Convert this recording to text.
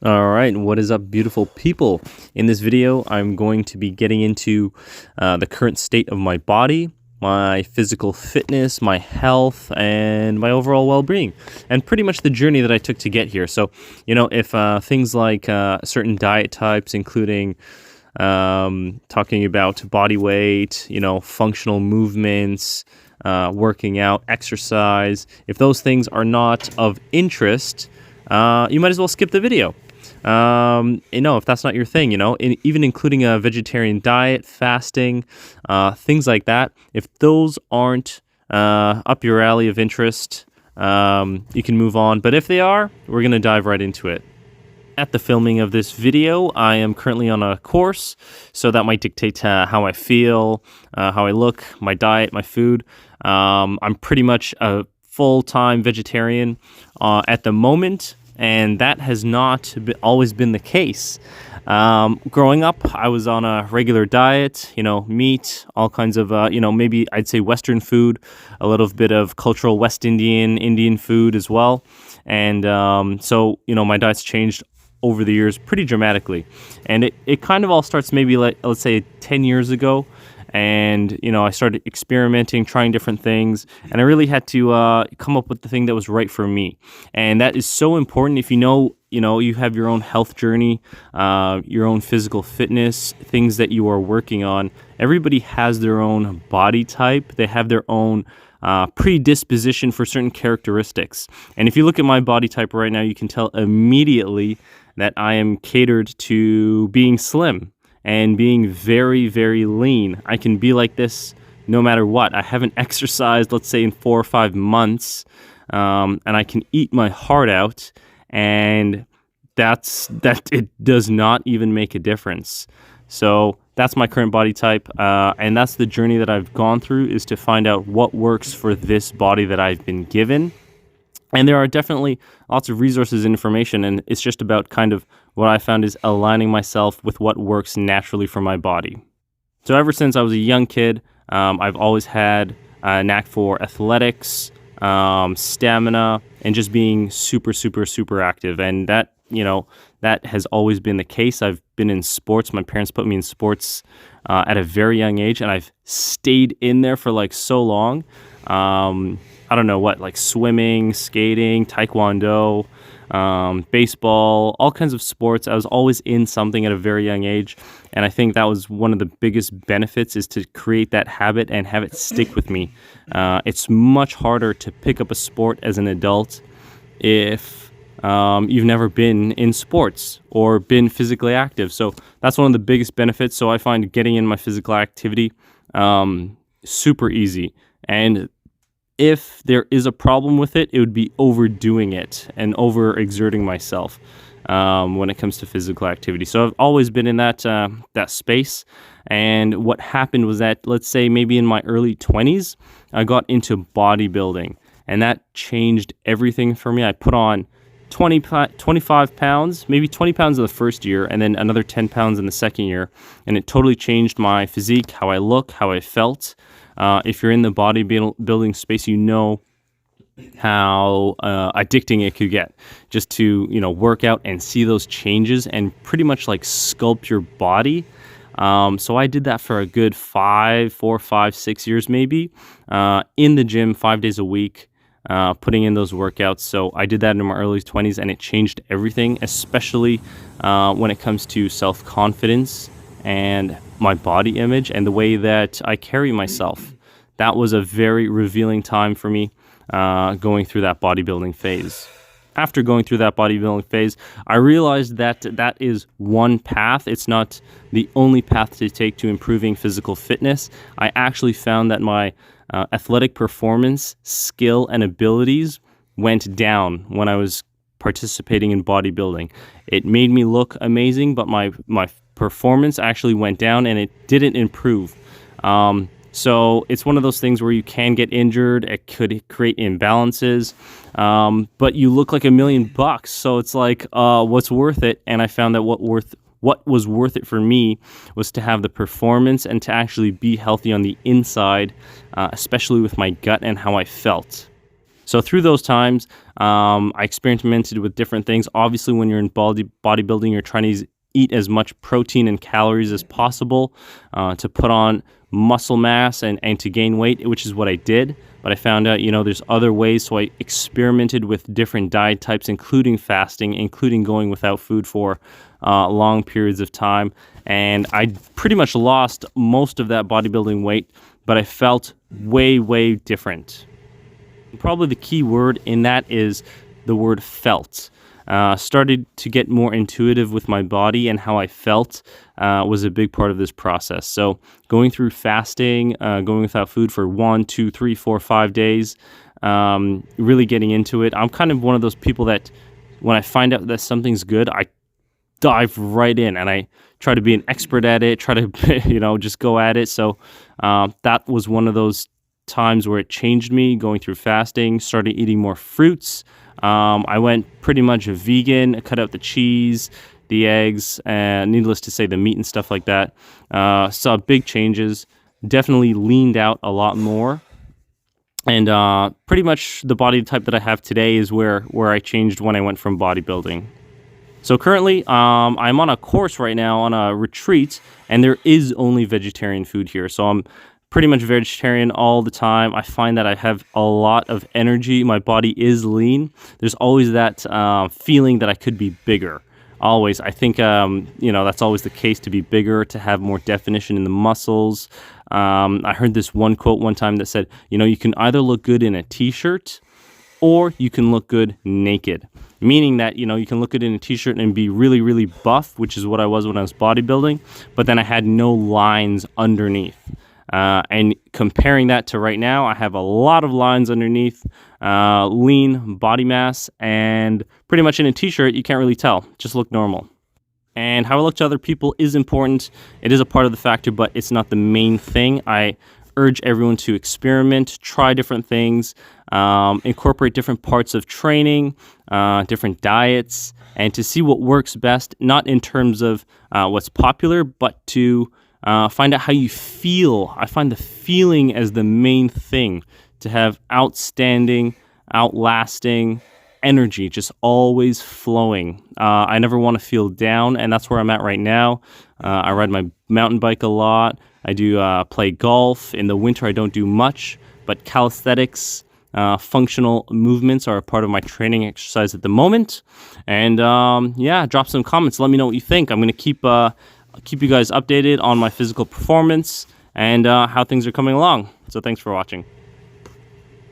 All right, what is up, beautiful people? In this video, I'm going to be getting into the current state of my body, my physical fitness, my health, and my overall well-being, and pretty much the journey that I took to get here. So, if things like certain diet types, including talking about body weight, functional movements, working out, exercise, if those things are not of interest, you might as well skip the video. If that's not your thing, even including a vegetarian diet, fasting, things like that, if those aren't up your alley of interest, you can move on. But if they are, we're going to dive right into it. At the filming of this video, I am currently on a course, so that might dictate how I feel, how I look, my diet, my food. I'm pretty much a full-time vegetarian at the moment, and that has not always been the case. Growing up, I was on a regular diet, meat, all kinds of, maybe I'd say Western food, a little bit of cultural West Indian food as well. And so, my diet's changed over the years pretty dramatically. And it kind of all starts maybe like, let's say 10 years ago. And, I started experimenting, trying different things, and I really had to come up with the thing that was right for me. And that is so important. If you have your own health journey, your own physical fitness, things that you are working on. Everybody has their own body type. They have their own predisposition for certain characteristics. And if you look at my body type right now, you can tell immediately that I am catered to being slim and being very, very lean. I can be like this no matter what. I haven't exercised, let's say, in 4 or 5 months, and I can eat my heart out, and it does not even make a difference. So that's my current body type, and that's the journey that I've gone through, is to find out what works for this body that I've been given. And there are definitely lots of resources and information, and it's just about kind of what I found is aligning myself with what works naturally for my body. So ever since I was a young kid, I've always had a knack for athletics, stamina, and just being super, super, super active. And that has always been the case. I've been in sports. My parents put me in sports at a very young age, and I've stayed in there for like so long. I don't know what, like swimming, skating, taekwondo, baseball, all kinds of sports. I was always in something at a very young age. And I think that was one of the biggest benefits, is to create that habit and have it stick with me. It's much harder to pick up a sport as an adult if you've never been in sports or been physically active. So that's one of the biggest benefits. So I find getting in my physical activity super easy. And if there is a problem with it, it would be overdoing it and overexerting myself when it comes to physical activity. So I've always been in that space. And what happened was that, let's say maybe in my early 20s, I got into bodybuilding, and that changed everything for me. I put on 25 pounds, maybe 20 pounds in the first year, and then another 10 pounds in the second year. And it totally changed my physique, how I look, how I felt. If you're in the bodybuilding space, you know how addicting it could get, just to work out and see those changes and pretty much like sculpt your body. So I did that for a good 4, 5, 6 years maybe, in the gym 5 days a week, putting in those workouts. So I did that in my early 20s, and it changed everything, especially when it comes to self-confidence and my body image and the way that I carry myself. That was a very revealing time for me, going through that bodybuilding phase. After going through that bodybuilding phase, I realized that that is one path. It's not the only path to take to improving physical fitness. I actually found that my athletic performance, skill, and abilities went down when I was participating in bodybuilding. It made me look amazing, but my performance actually went down, and it didn't improve. So it's one of those things where you can get injured. It could create imbalances, but you look like $1 million. So it's like, what's worth it? And I found that what was worth it for me was to have the performance and to actually be healthy on the inside, especially with my gut and how I felt. So through those times, I experimented with different things. Obviously, when you're in bodybuilding, you're trying to eat as much protein and calories as possible to put on muscle mass and to gain weight, which is what I did. But I found out, there's other ways. So I experimented with different diet types, including fasting, including going without food for long periods of time. And I pretty much lost most of that bodybuilding weight, but I felt way, way different. Probably the key word in that is the word felt. Started to get more intuitive with my body, and how I felt was a big part of this process. So going through fasting, going without food for 1, 2, 3, 4, 5 days, really getting into it. I'm kind of one of those people that when I find out that something's good, I dive right in and I try to be an expert at it, try to, just go at it. So that was one of those times where it changed me, going through fasting, started eating more fruits. I went pretty much vegan, cut out the cheese, the eggs, and needless to say, the meat and stuff like that. Saw big changes, definitely leaned out a lot more. And pretty much the body type that I have today is where I changed when I went from bodybuilding. So currently, I'm on a course right now, on a retreat, and there is only vegetarian food here. So I'm pretty much vegetarian all the time. I find that I have a lot of energy. My body is lean. There's always that feeling that I could be bigger. Always. I think, that's always the case, to be bigger, to have more definition in the muscles. I heard this one quote one time that said, you can either look good in a t-shirt or you can look good naked. Meaning that, you can look good in a t-shirt and be really, really buff, which is what I was when I was bodybuilding, but then I had no lines underneath. And comparing that to right now, I have a lot of lines underneath, lean body mass, and pretty much in a t-shirt, you can't really tell, just look normal. And how I look to other people is important. It is a part of the factor, but it's not the main thing. I urge everyone to experiment, try different things, incorporate different parts of training, different diets, and to see what works best, not in terms of what's popular, but to find out how you feel. I find the feeling as the main thing, to have outstanding, outlasting energy, just always flowing. I never want to feel down, and that's where I'm at right now. I ride my mountain bike a lot. I do play golf. In the winter, I don't do much, but calisthenics, functional movements are a part of my training exercise at the moment. And drop some comments. Let me know what you think. I'm going to keep you guys updated on my physical performance and how things are coming along. So thanks for watching.